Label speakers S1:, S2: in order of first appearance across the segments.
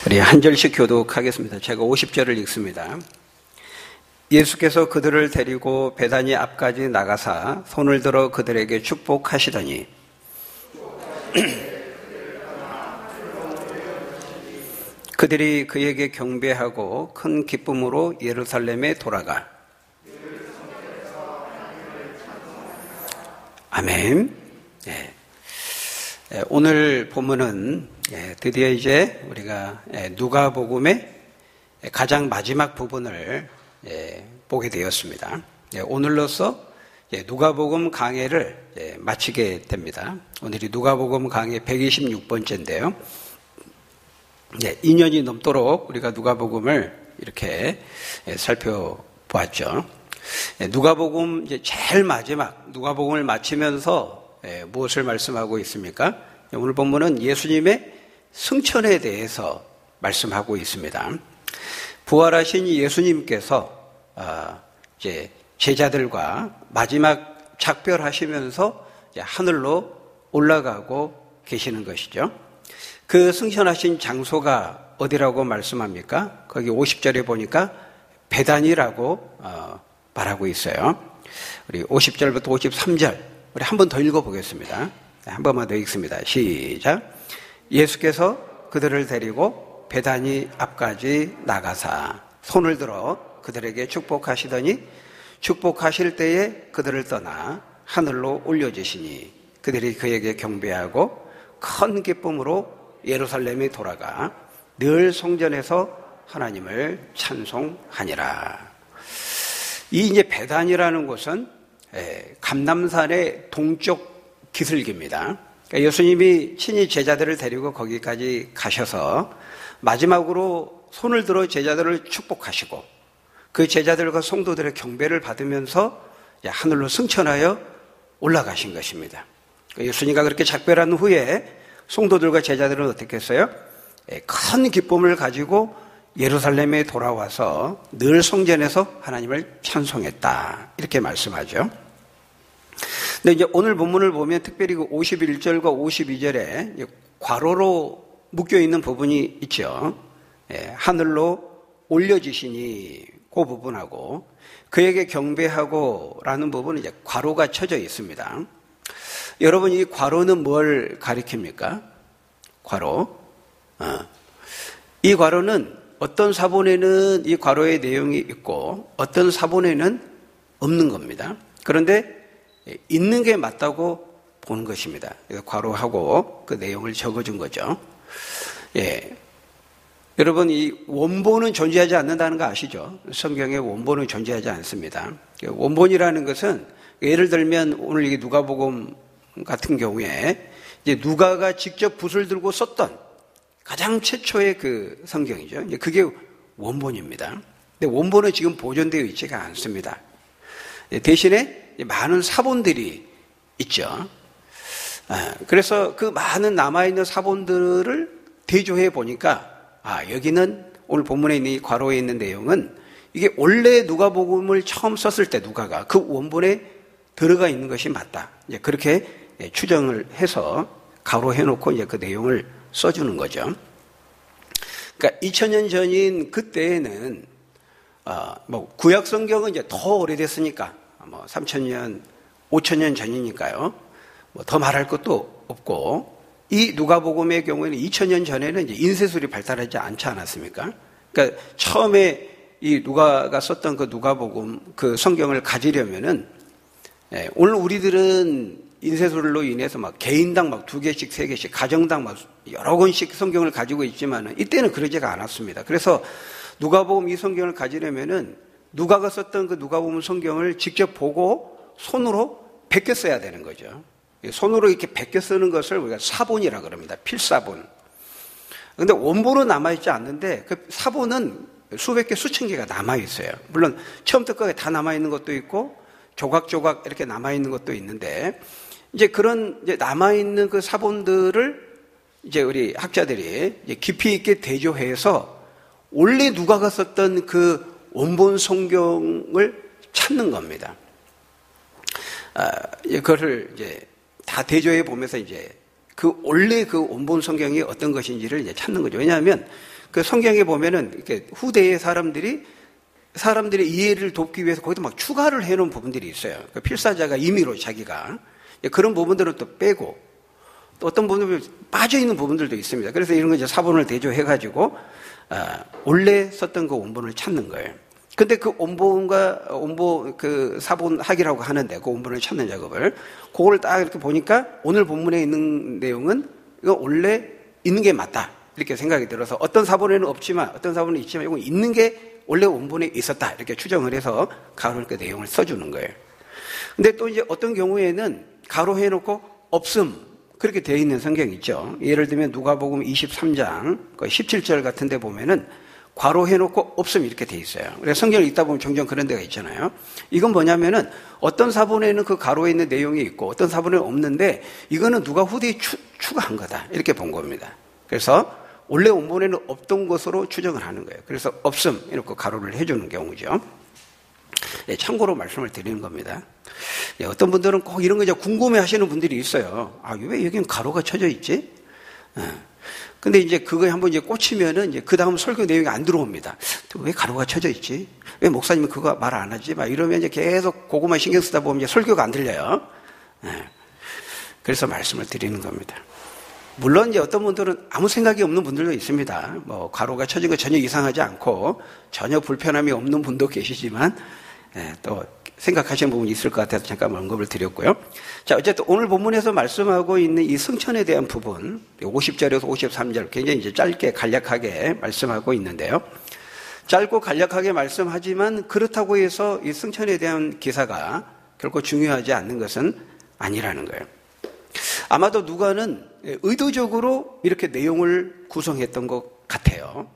S1: 우리 한 절씩 교독하겠습니다. 제가 50절을 읽습니다. 예수께서 그들을 데리고 베다니 앞까지 나가사 손을 들어 그들에게 축복하시더니 그들이 그에게 경배하고 큰 기쁨으로 예루살렘에 돌아가. 아멘. 네. 오늘 본문은 드디어 이제 우리가 누가복음의 가장 마지막 부분을 보게 되었습니다. 오늘로써 누가복음 강해를 마치게 됩니다. 오늘이 누가복음 강해 126번째인데요. 2년이 넘도록 우리가 누가복음을 이렇게 살펴보았죠. 누가복음 이제 제일 마지막 누가복음을 마치면서 무엇을 말씀하고 있습니까? 오늘 본문은 예수님의 승천에 대해서 말씀하고 있습니다. 부활하신 예수님께서 이제 제자들과 마지막 작별하시면서 하늘로 올라가고 계시는 것이죠. 그 승천하신 장소가 어디라고 말씀합니까? 거기 50절에 보니까 베다니라고 말하고 있어요. 우리 50절부터 53절 우리 한 번 더 읽어보겠습니다. 한 번만 더 읽습니다. 시작. 예수께서 그들을 데리고 베다니 앞까지 나가사 손을 들어 그들에게 축복하시더니 축복하실 때에 그들을 떠나 하늘로 올려주시니 그들이 그에게 경배하고 큰 기쁨으로 예루살렘에 돌아가 늘 성전에서 하나님을 찬송하니라. 이 이제 베단이라는 곳은 감람산의 동쪽 기슭입니다. 그러니까 예수님이 친히 제자들을 데리고 거기까지 가셔서 마지막으로 손을 들어 제자들을 축복하시고 그 제자들과 성도들의 경배를 받으면서 하늘로 승천하여 올라가신 것입니다. 그러니까 예수님과 그렇게 작별한 후에 성도들과 제자들은 어떻게 했어요? 큰 기쁨을 가지고 예루살렘에 돌아와서 늘 성전에서 하나님을 찬송했다. 이렇게 말씀하죠. 근데 이제 오늘 본문을 보면 특별히 그 51절과 52절에 괄호로 묶여 있는 부분이 있죠. 하늘로 올려지시니 그 부분하고 그에게 경배하고 라는 부분은 이제 괄호가 쳐져 있습니다. 여러분 이 괄호는 뭘 가리킵니까? 괄호. 이 괄호는 어떤 사본에는 이 괄호의 내용이 있고 어떤 사본에는 없는 겁니다. 그런데 있는 게 맞다고 보는 것입니다. 괄호하고 그 내용을 적어준 거죠. 여러분 이 원본은 존재하지 않는다는 거 아시죠? 성경에 원본은 존재하지 않습니다. 원본이라는 것은 예를 들면 오늘 이게 누가복음 같은 경우에 이제 누가가 직접 붓을 들고 썼던 가장 최초의 그 성경이죠. 그게 원본입니다. 근데 원본은 지금 보존되어 있지가 않습니다. 대신에 많은 사본들이 있죠. 그래서 그 많은 남아있는 사본들을 대조해 보니까 여기는 오늘 본문에 있는 이 괄호에 있는 내용은 이게 원래 누가복음을 처음 썼을 때 누가가 그 원본에 들어가 있는 것이 맞다. 이제 그렇게 추정을 해서 가로해 놓고 이제 그 내용을 써주는 거죠. 그러니까 2000년 전인 그때에는 구약 성경은 이제 더 오래됐으니까 3000년, 5000년 전이니까요. 더 말할 것도 없고 이 누가복음의 경우에는 2000년 전에는 이제 인쇄술이 발달하지 않지 않았습니까? 그러니까 처음에 이 누가가 썼던 그 누가복음 그 성경을 가지려면은 오늘 우리들은 인쇄술로 인해서 개인당 2개씩, 3개씩, 가정당 여러 권씩 성경을 가지고 있지만 이때는 그러지가 않았습니다. 그래서 누가복음 이 성경을 가지려면은 누가가 썼던 그 누가복음 성경을 직접 보고 손으로 베껴 써야 되는 거죠. 손으로 이렇게 베껴 쓰는 것을 우리가 사본이라 그럽니다. 필사본. 그런데 원본은 남아있지 않는데 그 사본은 수백 개, 수천 개가 남아있어요. 물론 처음부터 끝까지 다 남아있는 것도 있고 조각조각 이렇게 남아있는 것도 있는데 이제 그런 이제 남아있는 그 사본들을 이제 우리 학자들이 이제 깊이 있게 대조해서 원래 누가가 썼던 그 원본 성경을 찾는 겁니다. 그것을 이제 다 대조해 보면서 이제 그 원래 그 원본 성경이 어떤 것인지를 이제 찾는 거죠. 왜냐하면 그 성경에 보면은 이렇게 후대의 사람들의 이해를 돕기 위해서 거기도 막 추가를 해놓은 부분들이 있어요. 그 필사자가 임의로 자기가 그런 부분들은 또 빼고 또 어떤 부분들 빠져 있는 부분들도 있습니다. 그래서 이런 거 이제 사본을 대조해가지고 원래 썼던 그 원본을 찾는 거예요. 근데 그 원본 그 사본학이라고 하는데 그 원본을 찾는 작업을 그걸 딱 이렇게 보니까 오늘 본문에 있는 내용은 이거 원래 있는 게 맞다 이렇게 생각이 들어서 어떤 사본에는 없지만 어떤 사본에 있지만 이건 있는 게 원래 원본에 있었다 이렇게 추정을 해서 가로 그 내용을 써주는 거예요. 근데 또 이제 어떤 경우에는 가로 해놓고 없음 그렇게 되어 있는 성경이 있죠. 예를 들면 누가복음 23장 17절 같은 데 보면은 괄호 해놓고 없음 이렇게 돼 있어요. 그래서 성경을 읽다 보면 종종 그런 데가 있잖아요. 이건 뭐냐면은 어떤 사본에는 그 괄호에 있는 내용이 있고 어떤 사본에는 없는데 이거는 누가 후대에 추가한 거다 이렇게 본 겁니다. 그래서 원래 원본에는 없던 것으로 추정을 하는 거예요. 그래서 없음 이렇게 가로를 해주는 경우죠. 참고로 말씀을 드리는 겁니다. 어떤 분들은 꼭 이런 거 이제 궁금해 하시는 분들이 있어요. 아, 왜 여기는 가로가 쳐져 있지? 근데 이제 그거에 한번 이제 꽂히면은 이제 그 다음 설교 내용이 안 들어옵니다. 왜 가로가 쳐져 있지? 왜 목사님은 그거 말 안 하지? 막 이러면 이제 계속 그거만 신경 쓰다 보면 이제 설교가 안 들려요. 그래서 말씀을 드리는 겁니다. 물론 이제 어떤 분들은 아무 생각이 없는 분들도 있습니다. 뭐 가로가 쳐진 거 전혀 이상하지 않고 전혀 불편함이 없는 분도 계시지만 또 생각하시는 부분이 있을 것 같아서 잠깐 언급을 드렸고요. 자, 어쨌든 오늘 본문에서 말씀하고 있는 이 승천에 대한 부분 50절에서 53절 굉장히 이제 짧게 간략하게 말씀하고 있는데요. 짧고 간략하게 말씀하지만 그렇다고 해서 이 승천에 대한 기사가 결코 중요하지 않는 것은 아니라는 거예요. 아마도 누가는 의도적으로 이렇게 내용을 구성했던 것 같아요.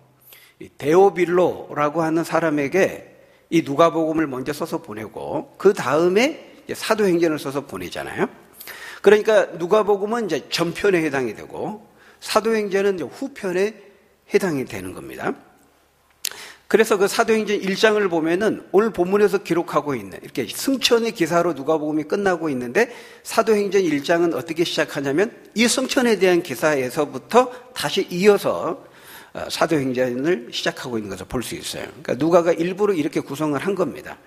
S1: 데오빌로라고 하는 사람에게 이 누가복음을 먼저 써서 보내고 그 다음에 사도행전을 써서 보내잖아요. 그러니까 누가복음은 이제 전편에 해당이 되고 사도행전은 이제 후편에 해당이 되는 겁니다. 그래서 그 사도행전 1장을 보면은 오늘 본문에서 기록하고 있는 이렇게 승천의 기사로 누가복음이 끝나고 있는데 사도행전 1장은 어떻게 시작하냐면 이 승천에 대한 기사에서부터 다시 이어서 사도행전을 시작하고 있는 것을 볼 수 있어요. 그러니까 누가가 일부러 이렇게 구성을 한 겁니다.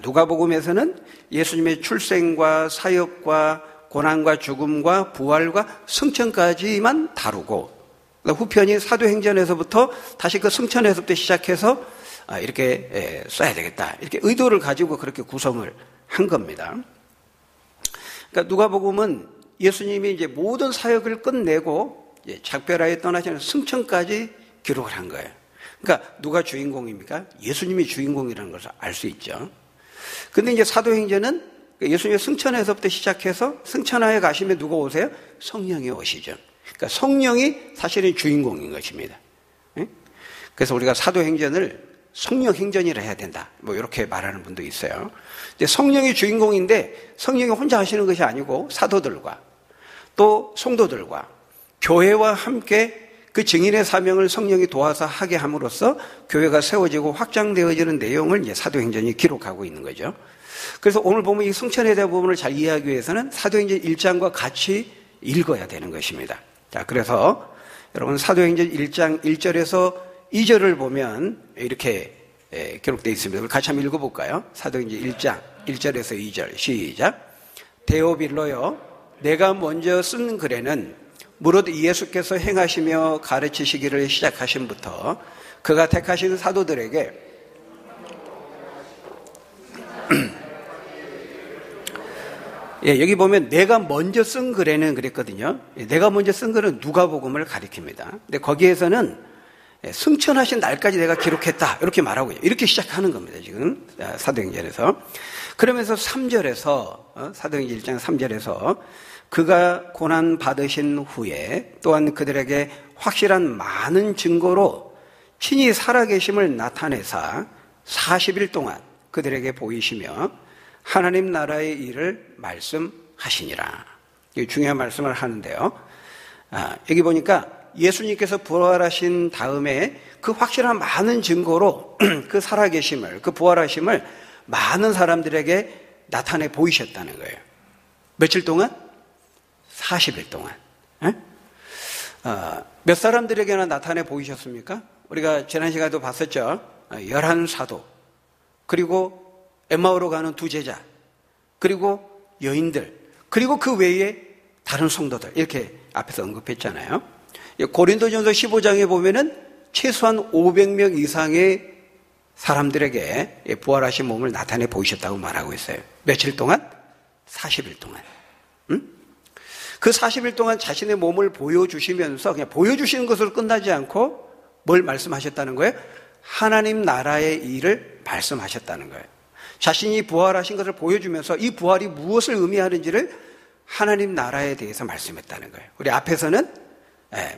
S1: 누가복음에서는 예수님의 출생과 사역과 고난과 죽음과 부활과 승천까지만 다루고 후편이 사도행전에서부터 다시 그 승천에서부터 시작해서 이렇게 써야 되겠다. 이렇게 의도를 가지고 그렇게 구성을 한 겁니다. 그러니까 누가복음은 예수님이 이제 모든 사역을 끝내고 작별하에 떠나시는 승천까지 기록을 한 거예요. 그러니까 누가 주인공입니까? 예수님이 주인공이라는 것을 알 수 있죠. 근데 이제 사도행전은 예수님의 승천에서부터 시작해서 승천하에 가시면 누가 오세요? 성령이 오시죠. 그러니까 성령이 사실은 주인공인 것입니다. 그래서 우리가 사도행전을 성령행전이라 해야 된다. 뭐 이렇게 말하는 분도 있어요. 근데 성령이 주인공인데 성령이 혼자 하시는 것이 아니고 사도들과 또 성도들과 교회와 함께 그 증인의 사명을 성령이 도와서 하게 함으로써 교회가 세워지고 확장되어지는 내용을 이제 사도행전이 기록하고 있는 거죠. 그래서 오늘 보면 이 승천에 대한 부분을 잘 이해하기 위해서는 사도행전 1장과 같이 읽어야 되는 것입니다. 자, 그래서 여러분 사도행전 1장 1절에서 2절을 보면 이렇게 기록되어 있습니다. 같이 한번 읽어볼까요? 사도행전 1장 1절에서 2절 시작. 데오빌로여, 내가 먼저 쓴 글에는 무릇 예수께서 행하시며 가르치시기를 시작하신부터 그가 택하신 사도들에게 여기 보면 내가 먼저 쓴 글에는 그랬거든요. 내가 먼저 쓴 글은 누가복음을 가리킵니다. 근데 거기에서는 승천하신 날까지 내가 기록했다 이렇게 말하고요. 이렇게 시작하는 겁니다. 지금 사도행전에서. 그러면서 3절에서 사도행전 1장 3절에서 그가 고난 받으신 후에 또한 그들에게 확실한 많은 증거로 친히 살아계심을 나타내사 40일 동안 그들에게 보이시며 하나님 나라의 일을 말씀하시니라. 중요한 말씀을 하는데요. 여기 보니까 예수님께서 부활하신 다음에 그 확실한 많은 증거로 그 살아계심을, 그 부활하심을 많은 사람들에게 나타내 보이셨다는 거예요. 며칠 동안? 40일 동안. 몇 사람들에게나 나타내 보이셨습니까? 우리가 지난 시간에도 봤었죠. 11사도, 그리고 엠마오로 가는 두 제자, 그리고 여인들, 그리고 그 외에 다른 성도들, 이렇게 앞에서 언급했잖아요. 고린도전서 15장에 보면은 최소한 500명 이상의 사람들에게 부활하신 몸을 나타내 보이셨다고 말하고 있어요. 며칠 동안? 40일 동안. 그 40일 동안 자신의 몸을 보여주시면서 그냥 보여주시는 것으로 끝나지 않고 뭘 말씀하셨다는 거예요? 하나님 나라의 일을 말씀하셨다는 거예요. 자신이 부활하신 것을 보여주면서 이 부활이 무엇을 의미하는지를 하나님 나라에 대해서 말씀했다는 거예요. 우리 앞에서는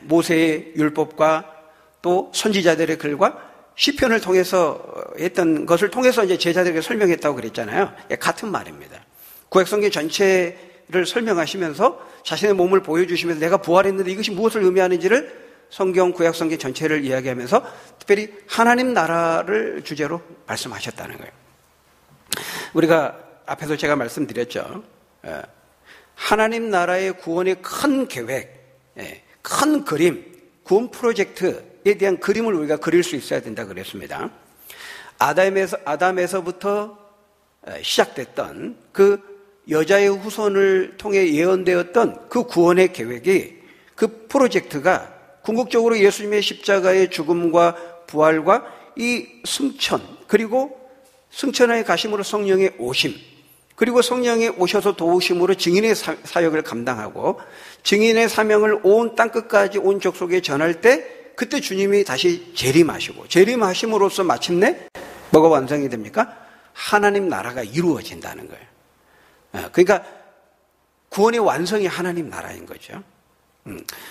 S1: 모세의 율법과 또 선지자들의 글과 시편을 통해서 했던 것을 통해서 이제 제자들에게 설명했다고 그랬잖아요. 같은 말입니다. 구약성경 전체를 설명하시면서 자신의 몸을 보여주시면서 내가 부활했는데 이것이 무엇을 의미하는지를 성경 구약성경 전체를 이야기하면서 특별히 하나님 나라를 주제로 말씀하셨다는 거예요. 우리가 앞에서 제가 말씀드렸죠. 하나님 나라의 구원의 큰 계획, 큰 그림, 구원 프로젝트에 대한 그림을 우리가 그릴 수 있어야 된다 그랬습니다. 아담에서부터 시작됐던 그 여자의 후손을 통해 예언되었던 그 구원의 계획이, 그 프로젝트가 궁극적으로 예수님의 십자가의 죽음과 부활과 이 승천, 그리고 승천하에 가심으로 성령의 오심, 그리고 성령이 오셔서 도우심으로 증인의 사역을 감당하고 증인의 사명을 온 땅끝까지 온 족속에 전할 때 그때 주님이 다시 재림하시고 재림하심으로써 마침내 뭐가 완성이 됩니까? 하나님 나라가 이루어진다는 거예요. 그러니까 구원의 완성이 하나님 나라인 거죠.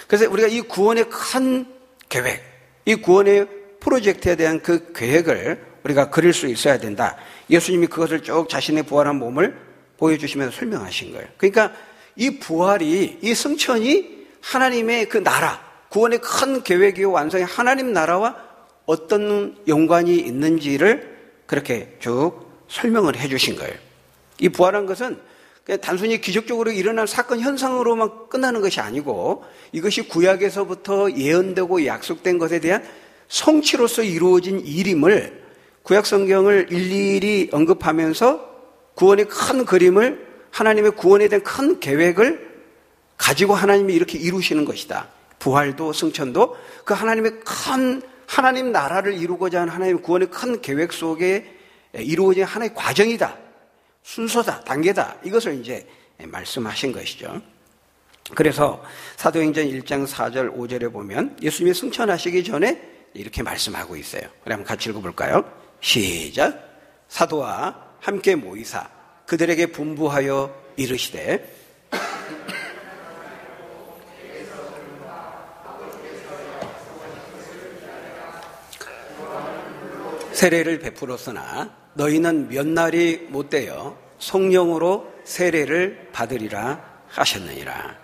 S1: 그래서 우리가 이 구원의 큰 계획, 이 구원의 프로젝트에 대한 그 계획을 우리가 그릴 수 있어야 된다. 예수님이 그것을 쭉 자신의 부활한 몸을 보여주시면서 설명하신 거예요. 그러니까 이 부활이, 이 승천이 하나님의 그 나라, 구원의 큰 계획이요 완성의 하나님 나라와 어떤 연관이 있는지를 그렇게 쭉 설명을 해 주신 거예요. 이 부활한 것은 그냥 단순히 기적적으로 일어난 사건 현상으로만 끝나는 것이 아니고 이것이 구약에서부터 예언되고 약속된 것에 대한 성취로서 이루어진 일임을 구약 성경을 일일이 언급하면서 구원의 큰 그림을, 하나님의 구원에 대한 큰 계획을 가지고 하나님이 이렇게 이루시는 것이다. 부활도 승천도 그 하나님의 큰 하나님 나라를 이루고자 하는 하나님의 구원의 큰 계획 속에 이루어진 하나의 과정이다. 순서다. 단계다. 이것을 이제 말씀하신 것이죠. 그래서 사도행전 1장 4절 5절에 보면 예수님이 승천하시기 전에 이렇게 말씀하고 있어요. 우리 한번 같이 읽어볼까요? 시작. 사도와 함께 모이사 그들에게 분부하여 이르시되 세례를 베풀었으나 너희는 몇 날이 못되어 성령으로 세례를 받으리라 하셨느니라.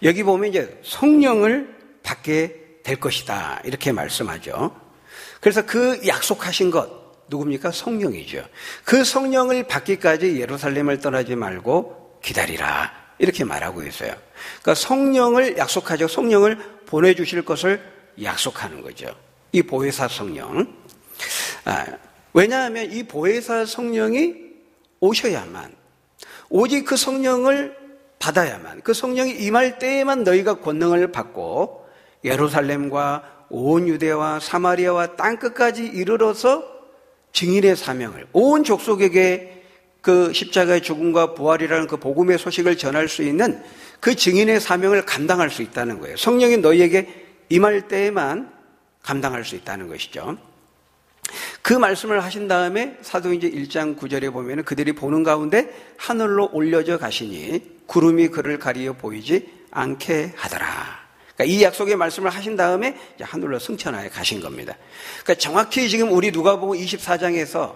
S1: 여기 보면 이제 성령을 받게 될 것이다 이렇게 말씀하죠. 그래서 그 약속하신 것 누굽니까? 성령이죠. 그 성령을 받기까지 예루살렘을 떠나지 말고 기다리라 이렇게 말하고 있어요. 그러니까 성령을 약속하죠. 성령을 보내주실 것을 약속하는 거죠. 이 보혜사 성령. 왜냐하면 이 보혜사 성령이 오셔야만, 오직 그 성령을 받아야만, 그 성령이 임할 때에만 너희가 권능을 받고 예루살렘과 온 유대와 사마리아와 땅끝까지 이르러서 증인의 사명을 온 족속에게 그 십자가의 죽음과 부활이라는 그 복음의 소식을 전할 수 있는 그 증인의 사명을 감당할 수 있다는 거예요. 성령이 너희에게 임할 때에만 감당할 수 있다는 것이죠. 그 말씀을 하신 다음에 사도행전 1장 9절에 보면 그들이 보는 가운데 하늘로 올려져 가시니 구름이 그를 가리어 보이지 않게 하더라. 그러니까 이 약속의 말씀을 하신 다음에 이제 하늘로 승천하여 가신 겁니다. 그러니까 정확히 지금 우리 누가복음 24장에서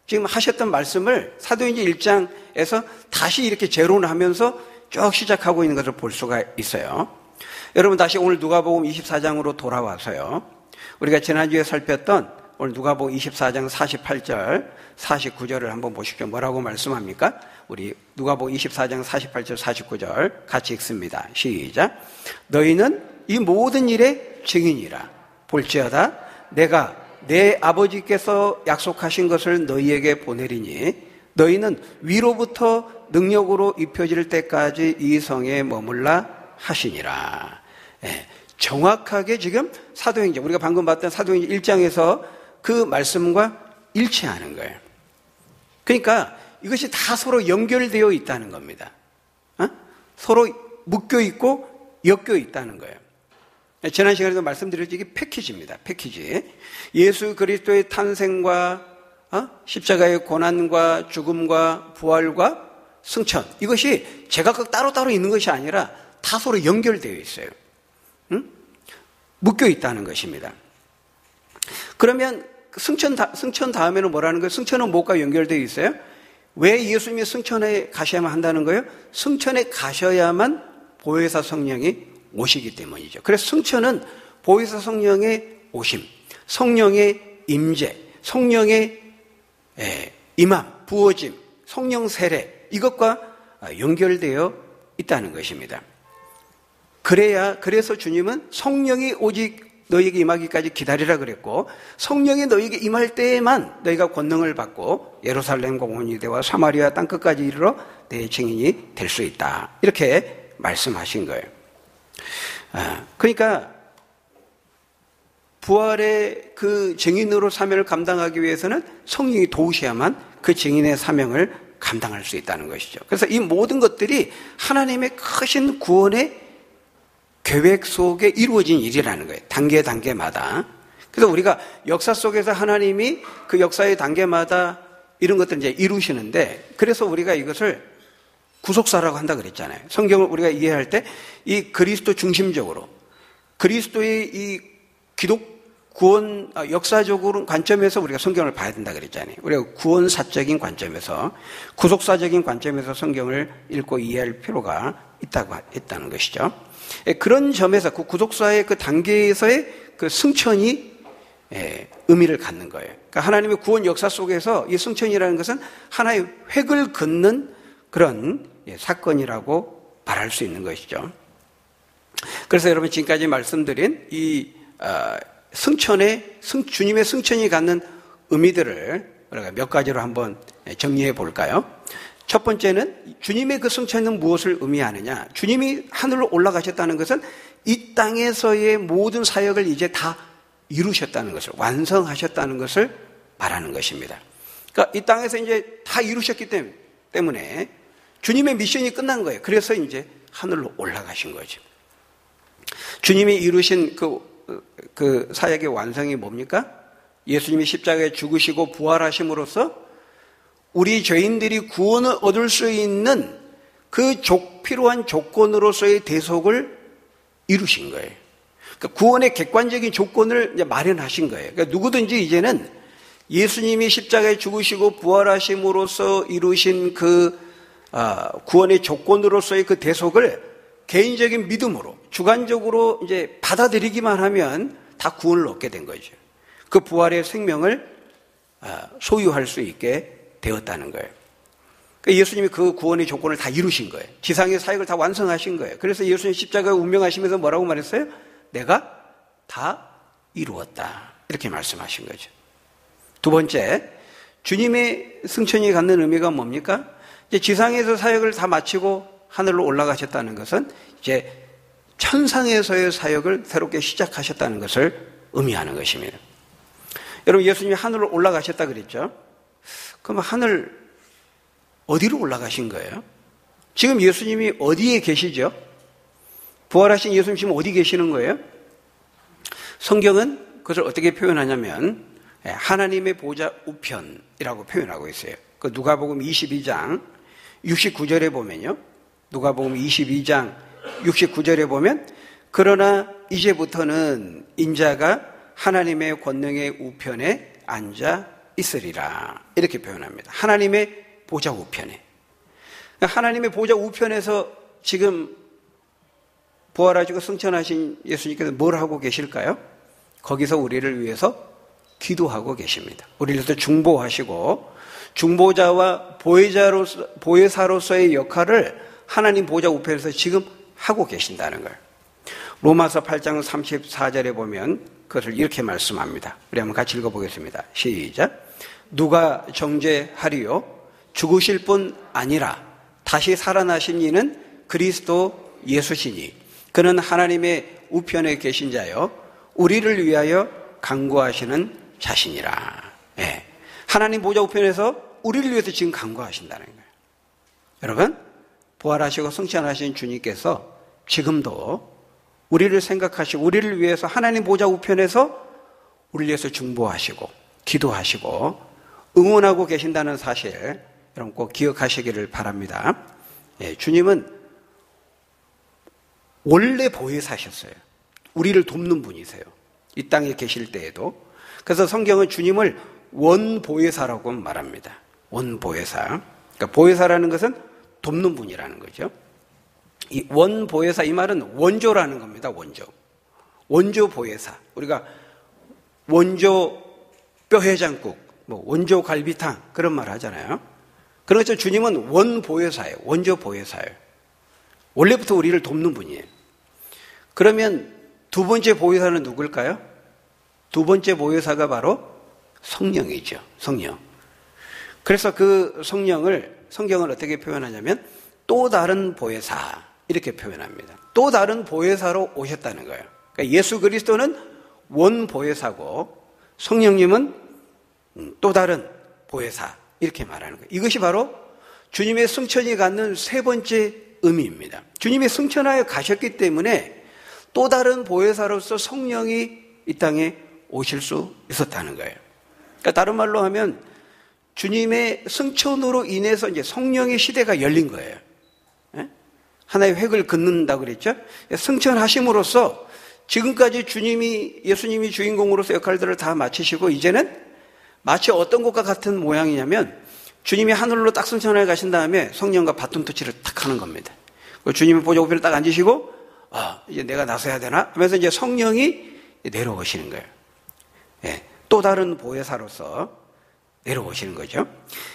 S1: 지금 하셨던 말씀을 사도행전 1장에서 다시 이렇게 재론하면서 쭉 시작하고 있는 것을 볼 수가 있어요. 여러분 다시 오늘 누가복음 24장으로 돌아와서요. 우리가 지난주에 살폈던 오늘 누가복음 24장 48절, 49절을 한번 보십시오. 뭐라고 말씀합니까? 우리 누가복음 24장 48절, 49절 같이 읽습니다. 시작. 너희는 이 모든 일의 증인이라. 볼지어다 내가 내 아버지께서 약속하신 것을 너희에게 보내리니 너희는 위로부터 능력으로 입혀질 때까지 이 성에 머물라 하시니라. 예, 정확하게 지금 사도행전, 우리가 방금 봤던 사도행전 1장에서 그 말씀과 일치하는 거예요. 그러니까 이것이 다 서로 연결되어 있다는 겁니다. 서로 묶여 있고 엮여 있다는 거예요. 지난 시간에도 말씀드렸죠. 이게 패키지입니다. 패키지. 예수 그리스도의 탄생과 십자가의 고난과 죽음과 부활과 승천, 이것이 제각각 따로따로 있는 것이 아니라 다 서로 연결되어 있어요. 묶여 있다는 것입니다. 그러면 승천 다음에는 뭐라는 거예요? 승천은 무엇과 연결되어 있어요? 왜 예수님이 승천에 가셔야만 한다는 거예요? 승천에 가셔야만 보혜사 성령이 오시기 때문이죠. 그래서 승천은 보혜사 성령의 오심, 성령의 임재, 성령의 임함, 부어짐, 성령 세례, 이것과 연결되어 있다는 것입니다. 그래서 주님은 성령이 오직 너희에게 임하기까지 기다리라 그랬고, 성령이 너희에게 임할 때에만 너희가 권능을 받고 예루살렘과 온 유대와 사마리아 땅끝까지 이르러 내 증인이 될 수 있다, 이렇게 말씀하신 거예요. 그러니까 부활의 그 증인으로 사명을 감당하기 위해서는 성령이 도우셔야만 그 증인의 사명을 감당할 수 있다는 것이죠. 그래서 이 모든 것들이 하나님의 크신 구원의 계획 속에 이루어진 일이라는 거예요. 단계마다. 그래서 우리가 역사 속에서 하나님이 그 역사의 단계마다 이런 것들을 이제 이루시는데, 그래서 우리가 이것을 구속사라고 한다 그랬잖아요. 성경을 우리가 이해할 때 이 그리스도 중심적으로, 그리스도의 이 기독 구원 역사적으로 관점에서 우리가 성경을 봐야 된다 그랬잖아요. 우리가 구원사적인 관점에서, 구속사적인 관점에서 성경을 읽고 이해할 필요가 있다고 했다는 것이죠. 그런 점에서 그 구속사의 그 단계에서의 그 승천이 의미를 갖는 거예요. 그러니까 하나님의 구원 역사 속에서 이 승천이라는 것은 하나의 획을 긋는 그런 사건이라고 말할 수 있는 것이죠. 그래서 여러분, 지금까지 말씀드린 이 주님의 승천이 갖는 의미들을 우리가 몇 가지로 한번 정리해 볼까요? 첫 번째는 주님의 그 승천은 무엇을 의미하느냐? 주님이 하늘로 올라가셨다는 것은 이 땅에서의 모든 사역을 이제 다 이루셨다는 것을, 완성하셨다는 것을 말하는 것입니다. 그러니까 이 땅에서 이제 다 이루셨기 때문에 주님의 미션이 끝난 거예요. 그래서 이제 하늘로 올라가신 거죠. 주님이 이루신 그 사역의 완성이 뭡니까? 예수님이 십자가에 죽으시고 부활하심으로써 우리 죄인들이 구원을 얻을 수 있는 그 필요한 조건으로서의 대속을 이루신 거예요. 그러니까 구원의 객관적인 조건을 이제 마련하신 거예요. 그러니까 누구든지 이제는 예수님이 십자가에 죽으시고 부활하심으로써 이루신 그 구원의 조건으로서의 그 대속을 개인적인 믿음으로, 주관적으로 이제 받아들이기만 하면 다 구원을 얻게 된 거죠. 그 부활의 생명을 소유할 수 있게 되었다는 거예요. 그러니까 예수님이 그 구원의 조건을 다 이루신 거예요. 지상의 사역을 다 완성하신 거예요. 그래서 예수님 십자가에 운명하시면서 뭐라고 말했어요? 내가 다 이루었다, 이렇게 말씀하신 거죠. 두 번째, 주님의 승천이 갖는 의미가 뭡니까? 이제 지상에서 사역을 다 마치고 하늘로 올라가셨다는 것은 이제 천상에서의 사역을 새롭게 시작하셨다는 것을 의미하는 것입니다. 여러분, 예수님이 하늘로 올라가셨다 그랬죠? 그럼 하늘 어디로 올라가신 거예요? 지금 예수님이 어디에 계시죠? 부활하신 예수님 지금 어디 계시는 거예요? 성경은 그것을 어떻게 표현하냐면 하나님의 보좌 우편이라고 표현하고 있어요. 그 누가복음 22장 69절에 보면요. 누가복음 22장 69절에 보면, 그러나 이제부터는 인자가 하나님의 권능의 우편에 앉아 있으리라, 이렇게 표현합니다. 하나님의 보좌 우편에. 하나님의 보좌 우편에서 지금 부활하시고 승천하신 예수님께서 뭘 하고 계실까요? 거기서 우리를 위해서 기도하고 계십니다. 우리를 위해서 중보하시고, 중보자와 보혜사로서의 역할을 하나님 보좌 우편에서 지금 하고 계신다는 거예요. 로마서 8장 34절에 보면 그것을 이렇게 말씀합니다. 우리 한번 같이 읽어보겠습니다. 시작. 누가 정죄하리요? 죽으실 뿐 아니라 다시 살아나신 이는 그리스도 예수시니 그는 하나님의 우편에 계신 자요 우리를 위하여 간구하시는 자신이라. 예. 하나님 보좌 우편에서 우리를 위해서 지금 간구하신다는 거예요. 여러분, 부활하시고 승천하신 주님께서 지금도 우리를 생각하시고 우리를 위해서 하나님 보좌 우편에서 우리를 위해서 중보하시고 기도하시고 응원하고 계신다는 사실 여러분 꼭 기억하시기를 바랍니다. 예, 주님은 원래 보혜사셨어요. 우리를 돕는 분이세요. 이 땅에 계실 때에도. 그래서 성경은 주님을 원보혜사라고 말합니다. 원보혜사. 그러니까 보혜사라는 것은 돕는 분이라는 거죠. 이 원보혜사, 이 말은 원조라는 겁니다. 원조 보혜사. 우리가 원조 뼈해장국, 원조 갈비탕 그런 말 하잖아요. 그런 것처럼 주님은 원보혜사예요. 원조 보혜사예요. 원래부터 우리를 돕는 분이에요. 그러면 두 번째 보혜사는 누굴까요? 두 번째 보혜사가 바로 성령이죠. 성령. 그래서 그 성령을 성경은 어떻게 표현하냐면 또 다른 보혜사 이렇게 표현합니다. 또 다른 보혜사로 오셨다는 거예요. 그러니까 예수 그리스도는 원 보혜사고 성령님은 또 다른 보혜사 이렇게 말하는 거예요. 이것이 바로 주님의 승천이 갖는 세 번째 의미입니다. 주님이 승천하여 가셨기 때문에 또 다른 보혜사로서 성령이 이 땅에 오실 수 있었다는 거예요. 그러니까 다른 말로 하면 주님의 승천으로 인해서 이제 성령의 시대가 열린 거예요. 하나의 획을 긋는다고 그랬죠? 승천하심으로써 지금까지 예수님이 주인공으로서 역할들을 다 마치시고 이제는 마치 어떤 것과 같은 모양이냐면 주님이 하늘로 딱 승천하여 가신 다음에 성령과 바톤 터치를 딱 하는 겁니다. 주님이 보좌 우편에 딱 앉으시고 이제 내가 나서야 되나? 하면서 이제 성령이 내려오시는 거예요. 예, 또 다른 보혜사로서 내려오시는 거죠.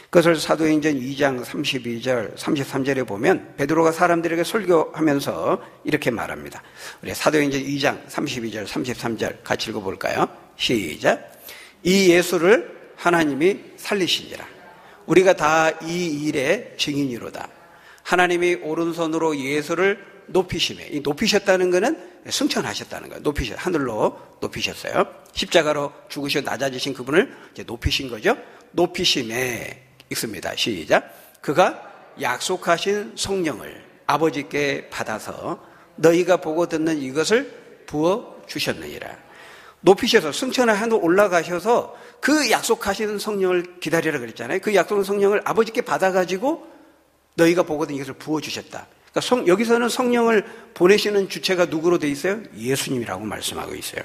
S1: 그것을 사도행전 2장 32절, 33절에 보면 베드로가 사람들에게 설교하면서 이렇게 말합니다. 우리 사도행전 2장 32절, 33절 같이 읽어볼까요? 시작. 이 예수를 하나님이 살리시니라. 우리가 다 이 일의 증인이로다. 하나님이 오른손으로 예수를 높이시매. 이 높이셨다는 것은 승천하셨다는 거예요. 하늘로 높이셨어요. 십자가로 죽으셔 낮아지신 그분을 이제 높이신 거죠. 높이심에 읽습니다. 시작. 그가 약속하신 성령을 아버지께 받아서 너희가 보고 듣는 이것을 부어 주셨느니라. 높이셔서 승천의 하늘 올라가셔서 그 약속하시는 성령을 기다리라 그랬잖아요. 그 약속한 성령을 아버지께 받아가지고 너희가 보고 듣는 이것을 부어 주셨다. 그러니까 여기서는 성령을 보내시는 주체가 누구로 돼 있어요? 예수님이라고 말씀하고 있어요.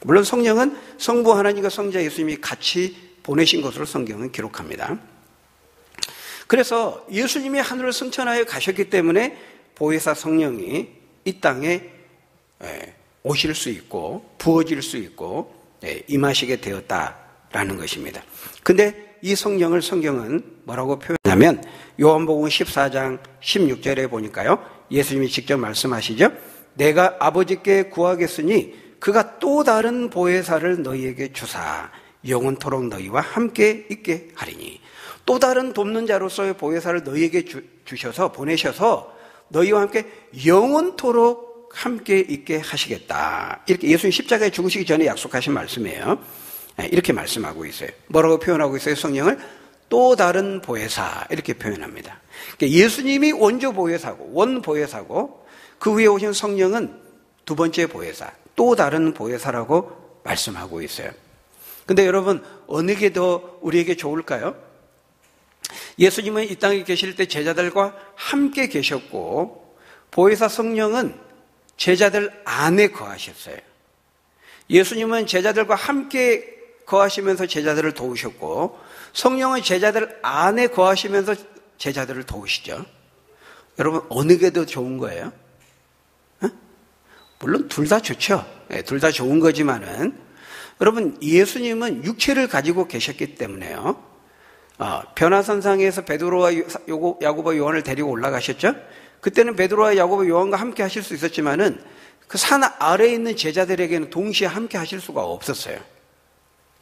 S1: 물론 성령은 성부 하나님과 성자 예수님이 같이 보내신 것으로 성경은 기록합니다. 그래서 예수님이 하늘을 승천하여 가셨기 때문에 보혜사 성령이 이 땅에 오실 수 있고 부어질 수 있고 임하시게 되었다라는 것입니다. 근데 이 성령을 성경은 뭐라고 표현하면 요한복음 14장 16절에 보니까요. 예수님이 직접 말씀하시죠. 내가 아버지께 구하겠으니 그가 또 다른 보혜사를 너희에게 주사 영원토록 너희와 함께 있게 하리니. 또 다른 돕는 자로서의 보혜사를 너희에게 주셔서 보내셔서 너희와 함께 영원토록 함께 있게 하시겠다. 이렇게 예수님 십자가에 죽으시기 전에 약속하신 말씀이에요. 이렇게 말씀하고 있어요. 뭐라고 표현하고 있어요? 성령을 또 다른 보혜사 이렇게 표현합니다. 그러니까 예수님이 원조 보혜사고 원 보혜사고 그 위에 오신 성령은 두 번째 보혜사, 또 다른 보혜사라고 말씀하고 있어요. 근데 여러분 어느 게 더 우리에게 좋을까요? 예수님은 이 땅에 계실 때 제자들과 함께 계셨고 보혜사 성령은 제자들 안에 거하셨어요. 예수님은 제자들과 함께 거하시면서 제자들을 도우셨고 성령은 제자들 안에 거하시면서 제자들을 도우시죠. 여러분 어느 게 더 좋은 거예요? 물론 둘 다 좋죠. 둘 다 좋은 거지만은 여러분 예수님은 육체를 가지고 계셨기 때문에요. 변화산상에서 베드로와 야고보와 요한을 데리고 올라가셨죠. 그때는 베드로와 야고보 요한과 함께 하실 수 있었지만은 그 산 아래에 있는 제자들에게는 동시에 함께 하실 수가 없었어요.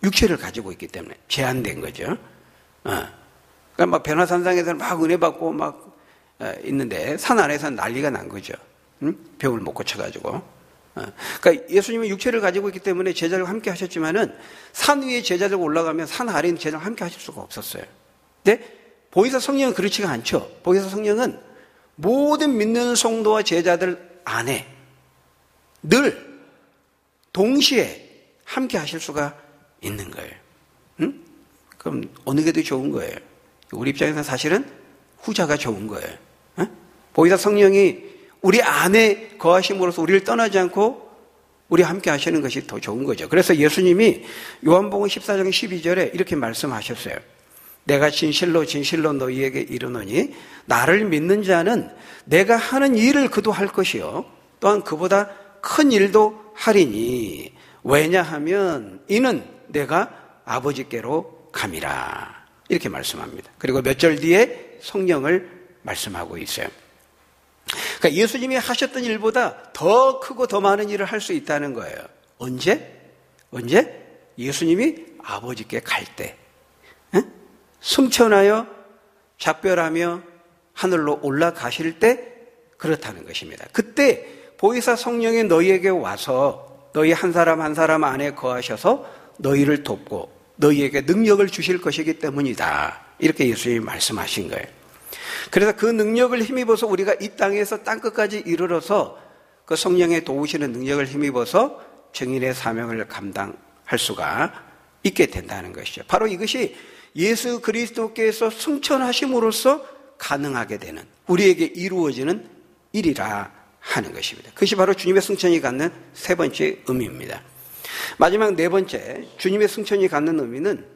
S1: 육체를 가지고 있기 때문에 제한된 거죠. 그러니까 막 변화산상에서는 막 은혜 받고 막 있는데 산 아래에서는 난리가 난 거죠. 병을 못 고쳐가지고. 그러니까 예수님은 육체를 가지고 있기 때문에 제자들과 함께 하셨지만은 산 위에 제자들과 올라가면 산 아래에 있는 제자들과 함께 하실 수가 없었어요. 근데 보혜사 성령은 그렇지가 않죠. 보혜사 성령은 모든 믿는 성도와 제자들 안에 늘 동시에 함께 하실 수가 있는 거예요. 그럼 어느 게 더 좋은 거예요? 우리 입장에서는 사실은 후자가 좋은 거예요. 보혜사 성령이 우리 안에 거하심으로써 우리를 떠나지 않고 우리 함께 하시는 것이 더 좋은 거죠. 그래서 예수님이 요한복음 14장 12절에 이렇게 말씀하셨어요. 내가 진실로 진실로 너희에게 이르노니 나를 믿는 자는 내가 하는 일을 그도 할 것이요 또한 그보다 큰 일도 하리니 왜냐하면 이는 내가 아버지께로 감이라 이렇게 말씀합니다. 그리고 몇 절 뒤에 성령을 말씀하고 있어요. 그러니까 예수님이 하셨던 일보다 더 크고 더 많은 일을 할 수 있다는 거예요. 언제? 예수님이 아버지께 갈 때. 승천하여 작별하며 하늘로 올라가실 때 그렇다는 것입니다. 그때 보혜사 성령이 너희에게 와서 너희 한 사람 한 사람 안에 거하셔서 너희를 돕고 너희에게 능력을 주실 것이기 때문이다. 이렇게 예수님이 말씀하신 거예요. 그래서 그 능력을 힘입어서 우리가 이 땅에서 땅끝까지 이르러서 그 성령의 도우시는 능력을 힘입어서 증인의 사명을 감당할 수가 있게 된다는 것이죠. 바로 이것이 예수 그리스도께서 승천하심으로써 가능하게 되는 우리에게 이루어지는 일이라 하는 것입니다. 그것이 바로 주님의 승천이 갖는 세 번째 의미입니다. 마지막 네 번째, 주님의 승천이 갖는 의미는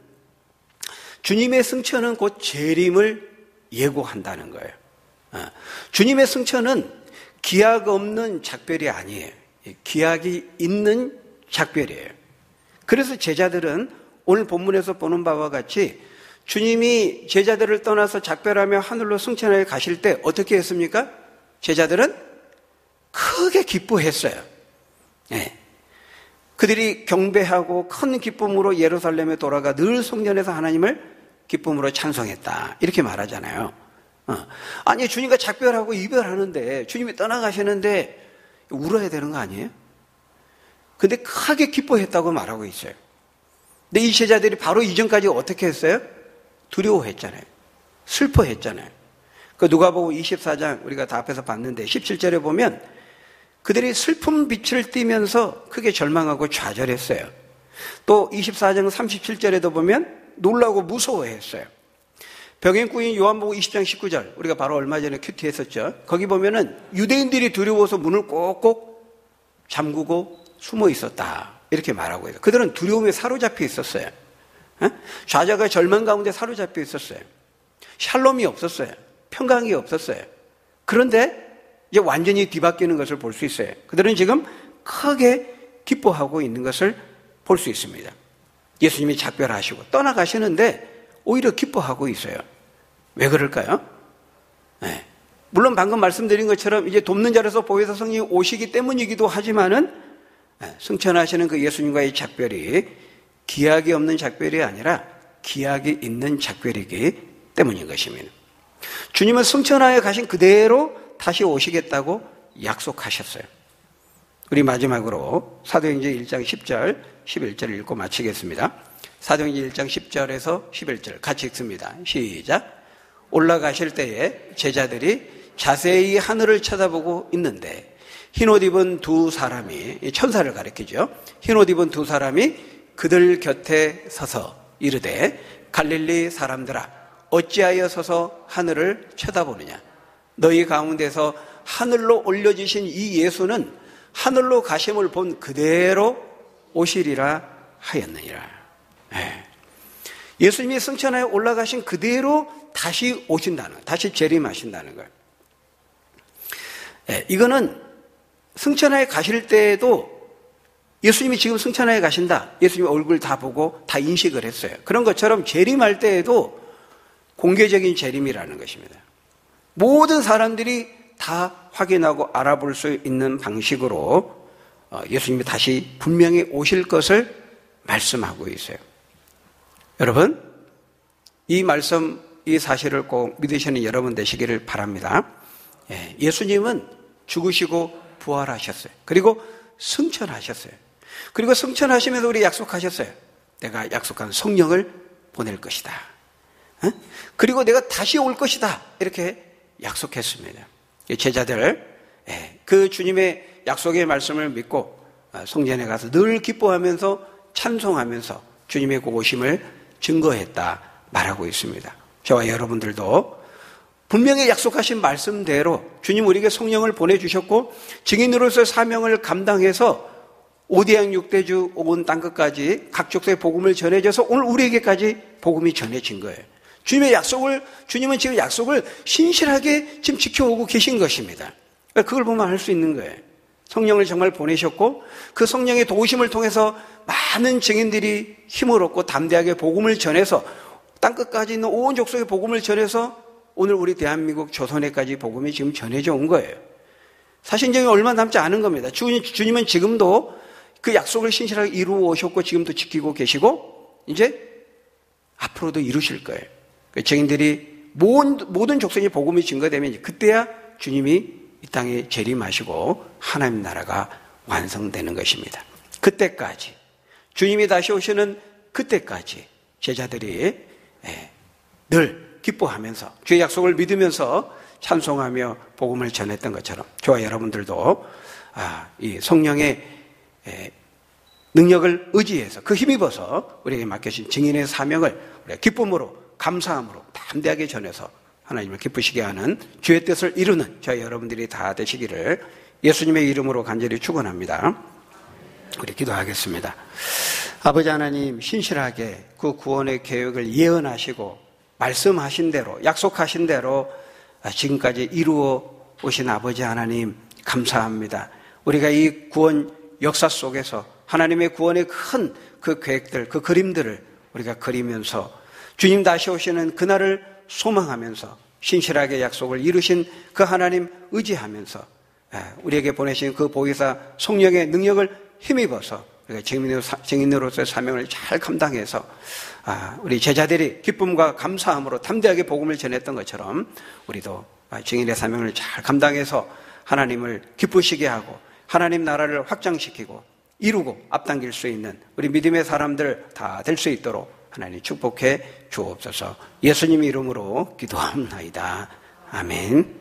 S1: 주님의 승천은 곧 재림을 예고한다는 거예요. 주님의 승천은 기약 없는 작별이 아니에요. 기약이 있는 작별이에요. 그래서 제자들은 오늘 본문에서 보는 바와 같이 주님이 제자들을 떠나서 작별하며 하늘로 승천하여 가실 때 어떻게 했습니까? 제자들은 크게 기뻐했어요. 네. 그들이 경배하고 큰 기쁨으로 예루살렘에 돌아가 늘 성전에서 하나님을 기쁨으로 찬송했다. 이렇게 말하잖아요. 아니, 주님과 작별하고 이별하는데, 주님이 떠나가시는데 울어야 되는 거 아니에요? 근데 크게 기뻐했다고 말하고 있어요. 근데 이 제자들이 바로 이전까지 어떻게 했어요? 두려워했잖아요. 슬퍼했잖아요. 그 누가복음 24장 우리가 다 앞에서 봤는데 17절에 보면 그들이 슬픈 빛을 띠면서 크게 절망하고 좌절했어요. 또 24장 37절에도 보면 놀라고 무서워했어요. 병행꾼인 요한복음 20장 19절 우리가 바로 얼마 전에 큐티했었죠. 거기 보면은 유대인들이 두려워서 문을 꼭꼭 잠그고 숨어 있었다 이렇게 말하고 있어요. 그들은 두려움에 사로잡혀 있었어요. 좌절과 절망 가운데 사로잡혀 있었어요. 샬롬이 없었어요. 평강이 없었어요. 그런데 이제 완전히 뒤바뀌는 것을 볼 수 있어요. 그들은 지금 크게 기뻐하고 있는 것을 볼 수 있습니다. 예수님이 작별하시고 떠나가시는데 오히려 기뻐하고 있어요. 왜 그럴까요? 네. 물론 방금 말씀드린 것처럼 이제 돕는 자로서 보혜사 성령이 오시기 때문이기도 하지만은 승천하시는 그 예수님과의 작별이 기약이 없는 작별이 아니라 기약이 있는 작별이기 때문인 것입니다. 주님은 승천하여 가신 그대로 다시 오시겠다고 약속하셨어요. 우리 마지막으로 사도행전 1장 10절, 11절 읽고 마치겠습니다. 사도행전 1장 10절에서 11절 같이 읽습니다. 시작. 올라가실 때에 제자들이 자세히 하늘을 쳐다보고 있는데 흰옷 입은 두 사람이, 천사를 가리키죠. 흰옷 입은 두 사람이 그들 곁에 서서 이르되 갈릴리 사람들아 어찌하여 서서 하늘을 쳐다보느냐. 너희 가운데서 하늘로 올려지신 이 예수는 하늘로 가심을 본 그대로 오시리라 하였느니라. 네. 예수님이 승천하여 올라가신 그대로 다시 오신다는, 다시 재림하신다는 거예요. 네. 이거는 승천하여 가실 때에도 예수님이 지금 승천하여 가신다. 예수님 얼굴 다 보고 다 인식을 했어요. 그런 것처럼 재림할 때에도 공개적인 재림이라는 것입니다. 모든 사람들이 다 확인하고 알아볼 수 있는 방식으로 예수님이 다시 분명히 오실 것을 말씀하고 있어요. 여러분, 이 말씀, 이 사실을 꼭 믿으시는 여러분 되시기를 바랍니다. 예수님은 죽으시고 부활하셨어요. 그리고 승천하셨어요. 그리고 승천하시면서 우리 약속하셨어요. 내가 약속한 성령을 보낼 것이다. 그리고 내가 다시 올 것이다. 이렇게 약속했습니다. 제자들, 그 주님의 약속의 말씀을 믿고 성전에 가서 늘 기뻐하면서 찬송하면서 주님의 그 오심을 증거했다 말하고 있습니다. 저와 여러분들도 분명히 약속하신 말씀대로 주님 우리에게 성령을 보내주셨고 증인으로서의 사명을 감당해서 5대양 6대주 온 땅끝까지 각 족속의 복음을 전해줘서 오늘 우리에게까지 복음이 전해진 거예요. 주님은 지금 약속을 신실하게 지금 지켜오고 계신 것입니다. 그걸 보면 알 수 있는 거예요. 성령을 정말 보내셨고 그 성령의 도우심을 통해서 많은 증인들이 힘을 얻고 담대하게 복음을 전해서 땅끝까지 있는 온 족속의 복음을 전해서 오늘 우리 대한민국 조선에까지 복음이 지금 전해져 온 거예요. 사실 이제 얼마 남지 않은 겁니다. 주님은 지금도 그 약속을 신실하게 이루어 오셨고 지금도 지키고 계시고 이제 앞으로도 이루실 거예요. 증인들이 모든 족속의 복음이 증거되면 그때야 주님이 이 땅에 재림하시고 하나님 나라가 완성되는 것입니다. 그때까지 주님이 다시 오시는 그때까지 제자들이 늘 기뻐하면서 주의 약속을 믿으면서 찬송하며 복음을 전했던 것처럼 저와 여러분들도 이 성령의 능력을 의지해서 그 힘입어서 우리에게 맡겨진 증인의 사명을 우리가 기쁨으로 감사함으로 담대하게 전해서 하나님을 기쁘시게 하는 주의 뜻을 이루는 저희 여러분들이 다 되시기를 예수님의 이름으로 간절히 축원합니다. 우리 기도하겠습니다. 아버지 하나님, 신실하게 그 구원의 계획을 예언하시고 말씀하신 대로 약속하신 대로 지금까지 이루어 오신 아버지 하나님 감사합니다. 우리가 이 구원 역사 속에서 하나님의 구원의 큰 그 계획들, 그 그림들을 우리가 그리면서 주님 다시 오시는 그날을 소망하면서 신실하게 약속을 이루신 그 하나님 의지하면서 우리에게 보내신 그 보혜사 성령의 능력을 힘입어서 우리가 증인으로서의 사명을 잘 감당해서 우리 제자들이 기쁨과 감사함으로 담대하게 복음을 전했던 것처럼 우리도 증인의 사명을 잘 감당해서 하나님을 기쁘시게 하고 하나님 나라를 확장시키고 이루고 앞당길 수 있는 우리 믿음의 사람들 다 될 수 있도록 하나님 축복해 주옵소서. 예수님 이름으로 기도합니다. 아멘.